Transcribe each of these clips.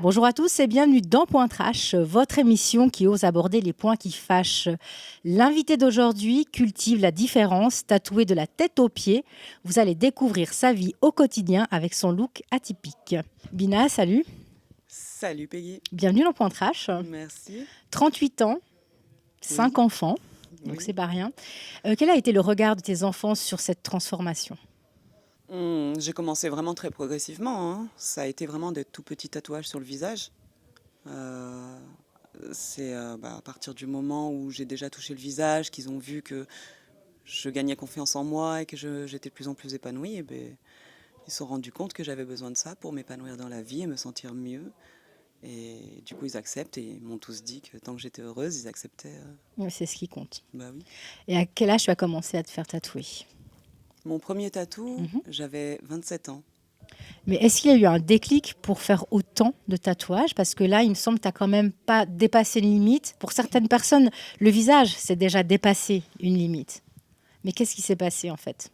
Bonjour à tous et bienvenue dans Point Trash, votre émission qui ose aborder les points qui fâchent. L'invité d'aujourd'hui cultive la différence, tatoué de la tête aux pieds. Vous allez découvrir sa vie au quotidien avec son look atypique. Bina, salut. Salut Peggy, Bienvenue dans Point Trash. merci. 38 ans, 5 Oui, enfants, donc c'est oui. pas rien. Quel a été le regard de tes enfants sur cette transformation? J'ai commencé vraiment très progressivement, hein. Ça a été vraiment des tout petits tatouages sur le visage. Euh, c'est à partir du moment où j'ai déjà touché le visage, qu'ils ont vu que je gagnais confiance en moi et que j'étais de plus en plus épanouie, et ben, ils se sont rendus compte que j'avais besoin de ça pour m'épanouir dans la vie et me sentir mieux. Et du coup, ils acceptent et ils m'ont tous dit que tant que j'étais heureuse, ils acceptaient. Ouais, c'est ce qui compte. Bah oui. Et à quel âge tu as commencé à te faire tatouer? Mon premier tatou, Mhm. j'avais 27 ans. Mais est-ce qu'il y a eu un déclic pour faire autant de tatouages? Parce que là, il me semble que tu n'as quand même pas dépassé une limite. Pour certaines personnes, le visage, c'est déjà dépassé une limite. Mais qu'est-ce qui s'est passé en fait?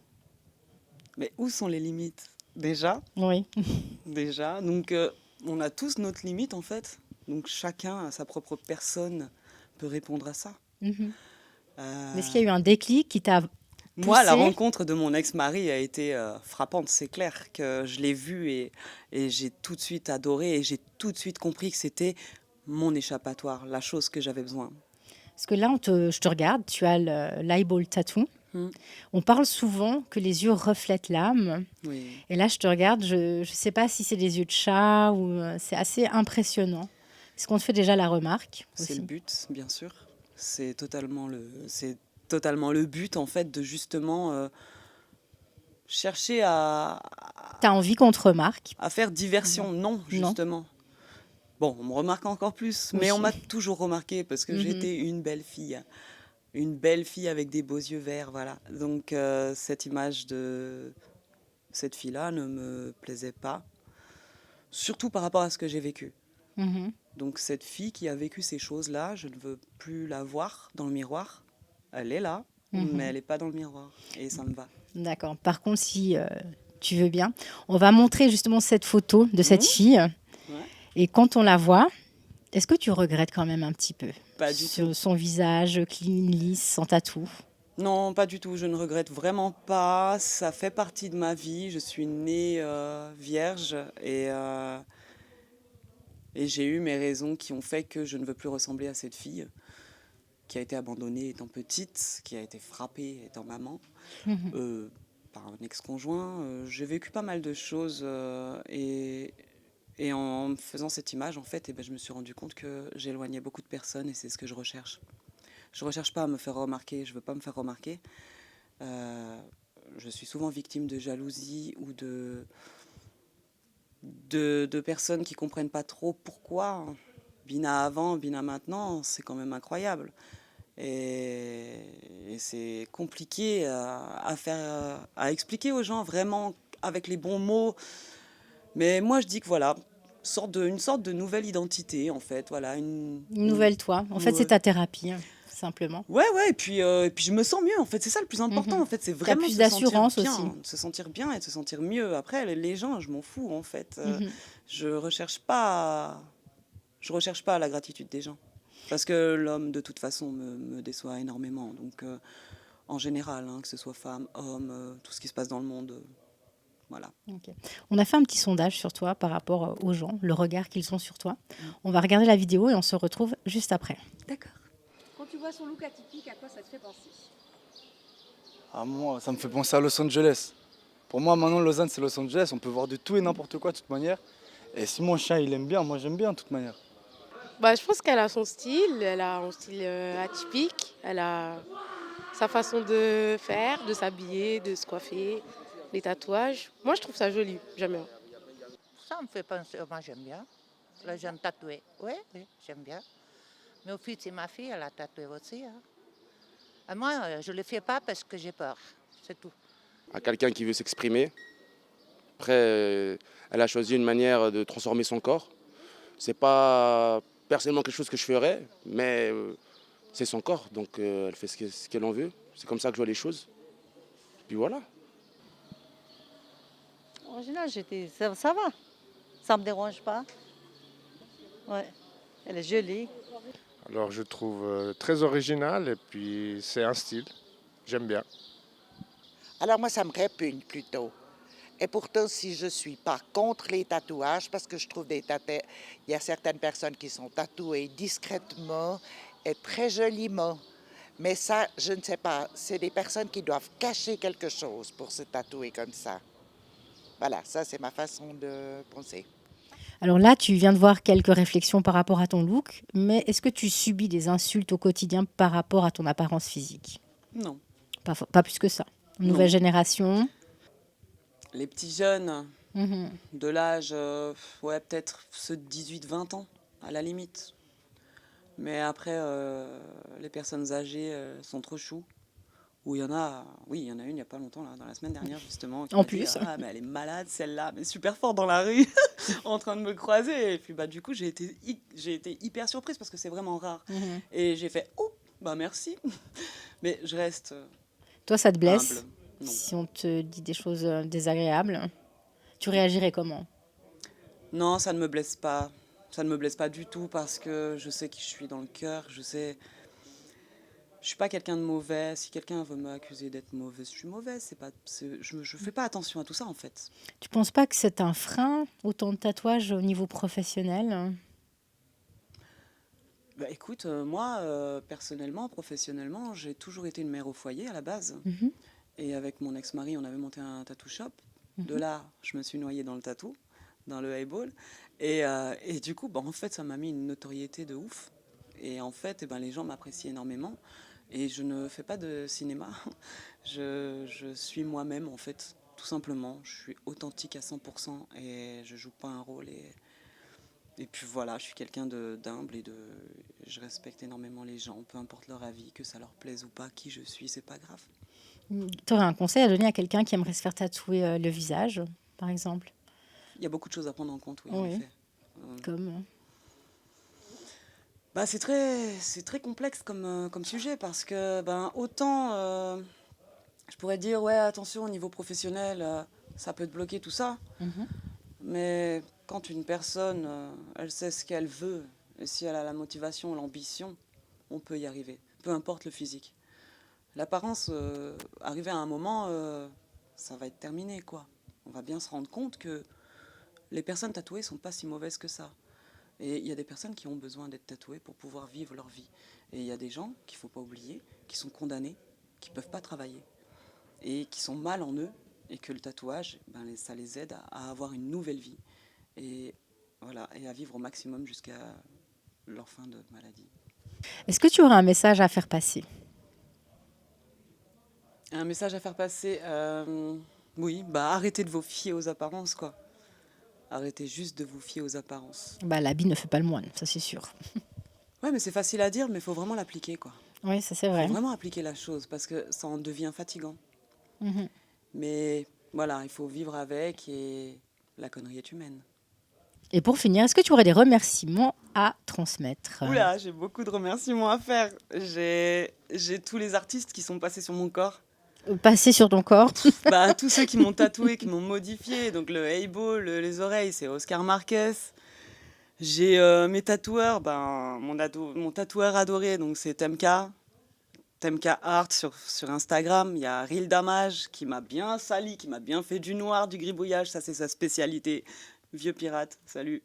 Mais où sont les limites? Déjà, Oui. déjà. Donc, on a tous notre limite en fait. Donc, chacun à sa propre personne peut répondre à ça. Mhm. Mais est-ce Euh, qu'il y a eu un déclic qui t'a Moi, la poussé? rencontre de mon ex-mari a été frappante. C'est clair que je l'ai vu et j'ai tout de suite adoré et j'ai tout de suite compris que c'était mon échappatoire, la chose que j'avais besoin. Parce que là, je te regarde, tu as l'eyeball tattoo. Hmm. On parle souvent que les yeux reflètent l'âme. Oui, Et là, je te regarde, je ne sais pas si c'est des yeux de chat ou c'est assez impressionnant. Est-ce qu'on te fait déjà la remarque c'est le aussi? but, bien sûr. C'est totalement le but en fait de justement chercher Tu as envie qu'on te remarque? à faire Non. diversion. Non, Non. justement. Bon, on me remarque encore plus, mais on Oui. m'a toujours remarqué parce que Mhm. j'étais une belle fille. Une belle fille avec des beaux yeux verts, voilà. Donc cette image de cette fille-là ne me plaisait pas, surtout par rapport à ce que j'ai vécu. Mhm. Donc cette fille qui a vécu ces choses-là, je ne veux plus la voir dans le miroir. Elle est là, mais Mhm. elle n'est pas dans le miroir. Et ça me va. D'accord. Par contre, si tu veux bien, on va montrer justement cette photo de cette Mhm. fille. Ouais. Et quand on la voit, est-ce que tu regrettes quand même un petit peu Pas du tout. sur son visage clean, lisse, sans tatou? Non, pas du tout. Je ne regrette vraiment pas. Ça fait partie de ma vie. Je suis née vierge et j'ai eu mes raisons qui ont fait que je ne veux plus ressembler à cette fille qui a été abandonnée étant petite, qui a été frappée étant maman, Mhm. euh, par un ex-conjoint. J'ai vécu pas mal de choses et en me faisant cette image, en fait, eh ben, je me suis rendu compte que j'éloignais beaucoup de personnes et c'est ce que je recherche. Je ne recherche pas à me faire remarquer, je ne veux pas me faire remarquer. Euh, je suis souvent victime de jalousie ou de personnes qui comprennent pas trop pourquoi. Bina avant, Bina maintenant, c'est quand même incroyable. Et c'est compliqué à expliquer aux gens vraiment avec les bons mots. Mais moi, je dis que voilà, une sorte de nouvelle identité, en fait. Voilà, Une nouvelle toi. En fait, c'est ouais, ta thérapie, hein, simplement. ouais, et puis je me sens mieux, en fait. C'est ça le plus important, Mhm. en fait. C'est Tu as vraiment plus d'assurance aussi. se sentir bien et de se sentir mieux. Après, les gens, je m'en fous, en fait. Mhm. Je recherche pas, je recherche pas la gratitude des gens. Parce que l'homme, de toute façon, me déçoit énormément. Donc, en général, hein, que ce soit femme, homme, tout ce qui se passe dans le monde, voilà. Ok. On a fait un petit sondage sur toi par rapport aux gens, le regard qu'ils ont sur toi. Mm. On va regarder la vidéo et on se retrouve juste après. D'accord. Quand tu vois son look atypique, à quoi ça te fait penser? Ah, moi, ça me fait penser à Los Angeles. Pour moi, maintenant, Lausanne, c'est Los Angeles. On peut voir de tout et n'importe quoi, de toute manière. Et si mon chien, il aime bien, moi, j'aime bien, de toute manière. Bah, je pense qu'elle a son style, elle a un style atypique, elle a sa façon de faire, de s'habiller, de se coiffer, les tatouages. Moi, je trouve ça joli, j'aime bien. Ça me fait penser, moi j'aime bien. Les gens tatoués, oui, oui, j'aime bien. Mais au fil, c'est ma fille, elle a tatoué aussi. Hein. Et moi, je ne le fais pas parce que j'ai peur, c'est tout. À quelqu'un qui veut s'exprimer. Après, elle a choisi une manière de transformer son corps. C'est pas personnellement quelque chose que je ferais, mais c'est son corps, donc elle fait ce qu'elle en veut. C'est comme ça que je vois les choses. Puis voilà. En général, ça va. Ça me dérange pas. Ouais, elle est jolie. Alors je trouve très original et puis c'est un style. J'aime bien. Alors moi, ça me répugne plutôt. Et pourtant, si je suis pas contre les tatouages, parce que je trouve il y a certaines personnes qui sont tatouées discrètement et très joliment. Mais ça, je ne sais pas. C'est des personnes qui doivent cacher quelque chose pour se tatouer comme ça. Voilà, ça c'est ma façon de penser. Alors là, tu viens de voir quelques réflexions par rapport à ton look, mais est-ce que tu subis des insultes au quotidien par rapport à ton apparence physique? Non, Pas plus que ça. Nouvelle non. génération. Les petits jeunes Mhm. de l'âge, ouais, peut-être ceux de 18-20 ans, à la limite. Mais après, les personnes âgées sont trop choux. Ou il y en a, oui, il y en a une il n'y a pas longtemps, là, dans la semaine dernière, justement, qui En m'a dit, plus. ah, mais elle est malade, celle-là, mais super fort dans la rue, en train de me croiser. Et puis, bah, du coup, j'ai été hyper surprise parce que c'est vraiment rare. Mhm. Et j'ai fait, oh, bah, merci. Mais je reste Toi, ça te blesse humble. Non. si on te dit des choses désagréables? Tu réagirais comment? Non, ça ne me blesse pas. Ça ne me blesse pas du tout parce que je sais qui je suis dans le cœur. Je sais. Je suis pas quelqu'un de mauvais. Si quelqu'un veut m'accuser d'être mauvaise, je suis mauvaise. Je fais pas attention à tout ça en fait. Tu penses pas que c'est un frein, autant de tatouages au niveau professionnel? Bah écoute, moi, personnellement, professionnellement, j'ai toujours été une mère au foyer à la base. Mhm. Et avec mon ex-mari, on avait monté un tattoo shop. De Mhm. là, je me suis noyée dans le tatou, dans le highball. Et du coup, bah, en fait, ça m'a mis une notoriété de ouf. Et en fait, eh ben, les gens m'apprécient énormément. Et je ne fais pas de cinéma. Je suis moi-même, en fait, tout simplement. Je suis authentique à 100% et je joue pas un rôle. Et puis voilà, je suis quelqu'un d'humble je respecte énormément les gens, peu importe leur avis, que ça leur plaise ou pas, qui je suis, c'est pas grave. Tu aurais un conseil à donner à quelqu'un qui aimerait se faire tatouer le visage, par exemple? Il y a beaucoup de choses à prendre en compte, oui, en Oui. effet. Comme... Bah, c'est très complexe comme sujet parce que ben, autant je pourrais dire, ouais, attention, au niveau professionnel, ça peut te bloquer tout ça. Mhm. Mais quand une personne, elle sait ce qu'elle veut, et si elle a la motivation, l'ambition, on peut y arriver, peu importe le physique. L'apparence, arrivé à un moment, ça va être terminé, quoi. On va bien se rendre compte que les personnes tatouées sont pas si mauvaises que ça. Et il y a des personnes qui ont besoin d'être tatouées pour pouvoir vivre leur vie. Et il y a des gens qu'il ne faut pas oublier, qui sont condamnés, qui ne peuvent pas travailler, et qui sont mal en eux, et que le tatouage, ben, ça les aide à avoir une nouvelle vie. Et, voilà, et à vivre au maximum jusqu'à leur fin de maladie. Est-ce que tu aurais un message à faire passer? Un message à faire passer, oui, bah arrêtez de vous fier aux apparences, quoi. Arrêtez juste de vous fier aux apparences. Bah, l'habit ne fait pas le moine, ça c'est sûr. Ouais, mais c'est facile à dire, mais il faut vraiment l'appliquer, quoi. Oui, ça c'est Il vrai. faut vraiment appliquer la chose, parce que ça en devient fatigant. Mhm. Mais voilà, il faut vivre avec et la connerie est humaine. Et pour finir, est-ce que tu aurais des remerciements à transmettre? Oula, j'ai beaucoup de remerciements à faire. J'ai tous les artistes qui sont passés sur mon corps. Passer sur ton corps? Bah, tous ceux qui m'ont tatoué, qui m'ont modifié. Donc le Heibo, les oreilles, c'est Oscar Marquez. J'ai mes tatoueurs, ben, mon tatoueur adoré, donc c'est Temka. Temka Art sur Instagram. Il y a Real Damage qui m'a bien sali, qui m'a bien fait du noir, du gribouillage. Ça, c'est sa spécialité. Vieux pirate, salut.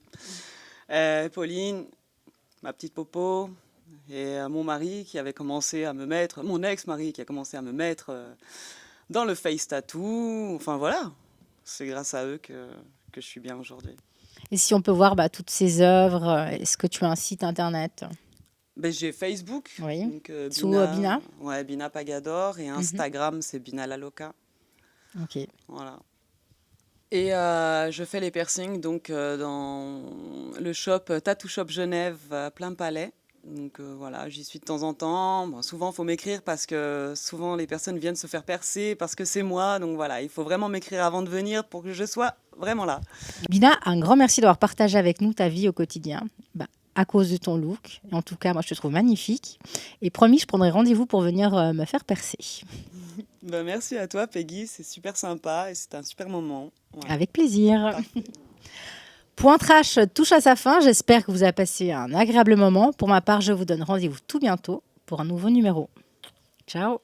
Pauline, ma petite popo. Et mon mari qui avait commencé à me mettre, mon ex-mari qui a commencé à me mettre dans le face tattoo. Enfin voilà, c'est grâce à eux que je suis bien aujourd'hui. Et si on peut voir toutes ces œuvres, est-ce que tu as un site internet? Ben, j'ai Facebook, Oui. donc, Sous Bina? Ouais, Bina Pagador, et Instagram, c'est Bina La Loca. Ok. Voilà. Et je fais les piercings donc, dans le shop Tattoo Shop Genève, Plein Palais. Donc voilà, j'y suis de temps en temps. Bon, souvent, il faut m'écrire parce que souvent, les personnes viennent se faire percer parce que c'est moi. Donc voilà, il faut vraiment m'écrire avant de venir pour que je sois vraiment là. Bina, un grand merci d'avoir partagé avec nous ta vie au quotidien. À cause de ton look. En tout cas, moi, je te trouve magnifique. Et promis, je prendrai rendez-vous pour venir me faire percer. Ben, merci à toi, Peggy. C'est super sympa et c'était un super moment. Ouais. Avec plaisir. Parfait. Point Trash touche à sa fin. J'espère que vous avez passé un agréable moment. Pour ma part, je vous donne rendez-vous tout bientôt pour un nouveau numéro. Ciao.